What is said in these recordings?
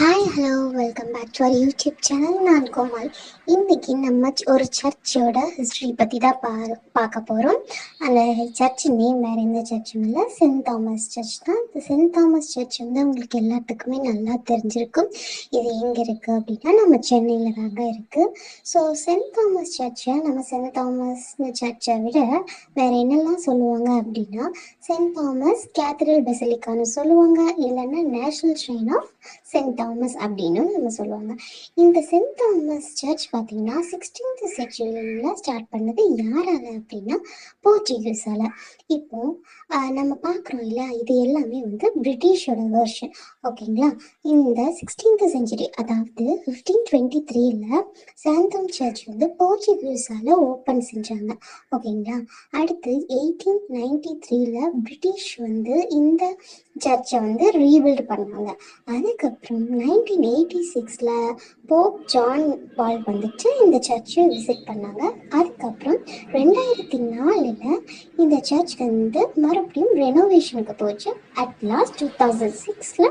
Hi hello welcome back to our YouTube channel. நான் கோமல். இன்னைக்கு நம்ம ஒரு சர்ச்சோட ஹிஸ்ட்ரி பற்றி தான் பார்க்க போகிறோம். அந்த சர்ச் நேம் வேறு எந்த சர்ச்சும் இல்லை, சென்ட் தாமஸ் சர்ச் தான். இந்த சென்ட் தாமஸ் சர்ச் வந்து உங்களுக்கு எல்லாத்துக்குமே நல்லா தெரிஞ்சிருக்கும். இது எங்கே இருக்குது அப்படின்னா நம்ம சென்னையில் தாங்க இருக்குது. ஸோ சென்ட் தாமஸ் சர்ச்சை நம்ம சென்ட் தாமஸ் சர்ச்சை விட வேறு என்னெல்லாம் சொல்லுவாங்க அப்படின்னா, சென்ட் தாமஸ் கேத்தட்ரல் பெசிலிக்கான்னு சொல்லுவாங்க, இல்லைன்னா national shrine of saint Thomas அப்படின்னு நம்ம சொல்லுவாங்க. இந்த சென்ட் தாமஸ் சர்ச் பார்த்தீங்கன்னா 16th செஞ்சுரியில் ஸ்டார்ட் பண்ணது யாரால அப்படின்னா போர்ச்சுகீஸால. இப்போ நம்ம பார்க்குறோம் இல்லை, இது எல்லாமே வந்து பிரிட்டிஷோட வெர்ஷன். ஓகேங்களா. இந்த 16th செஞ்சுரி, அதாவது 1523 சாந்தம் சர்ச் வந்து போர்ச்சுகீஸால ஓப்பன் செஞ்சாங்க. ஓகேங்களா. அடுத்து 1893 பிரிட்டிஷ் வந்து இந்த சர்ச்சை வந்து ரீபில்ட் பண்ணாங்க. அதுக்கப்புறம் 1986 போப் ஜான் பால் வந்துட்டு இந்த சர்ச்சை விசிட் பண்ணாங்க. அதுக்கப்புறம் 2004 இந்த சர்ச் வந்து மறுபடியும் ரெனோவேஷனுக்கு போச்சு. அட் லாஸ்ட் 2006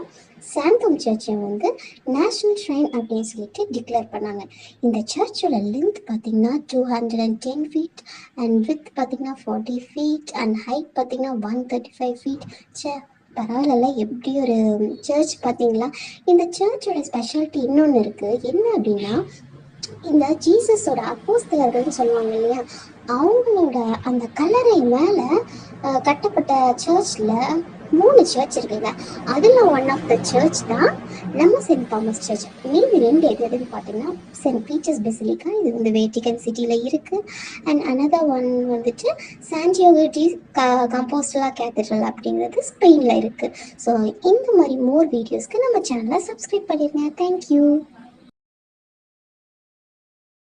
சாந்தம் சர்ச்சை வந்து நேஷனல் ஷ்ரைன் அப்படின்னு சொல்லிட்டு டிக்ளேர் பண்ணாங்க. இந்த சர்ச்சோட லென்த் பார்த்தீங்கன்னா 210 feet அண்ட் வித் பார்த்தீங்கன்னா 40 feet அண்ட் ஹைட் பார்த்தீங்கன்னா 135 feet. பரவாயில்ல, எப்படி ஒரு சர்ச் பார்த்தீங்களா. இந்த சர்ச்சோட ஸ்பெஷாலிட்டி இன்னொன்று இருக்குது. என்ன அப்படின்னா, இந்த ஜீசஸோட அப்போஸ்தலர்கள்னு சொல்லுவாங்க இல்லையா, அவங்களோட அந்த கல்லறை மேலே கட்டப்பட்ட சர்ச்சில் 3 சர்ச் இருக்குங்க. அதில் ஒன் ஆஃப் த சர்ச் தான் நம்ம சென்ட் தாமஸ் சர்ச். மீதி 2 எதுன்னு பார்த்தீங்கன்னா சென்ட் பீட்டர்ஸ் பெசிலிக்கா, இது வந்து வேட்டிகன் சிட்டியில் இருக்குது. அண்ட் அனதர் ஒன் வந்துட்டு சாண்டியாகோ டி கம்போஸ்டலா கேத்தட்ரல் அப்படிங்கிறது ஸ்பெயினில் இருக்குது. ஸோ இந்த மாதிரி மோர் வீடியோஸ்க்கு நம்ம சேனலை சப்ஸ்கிரைப் பண்ணிடுங்க. தேங்க்யூ.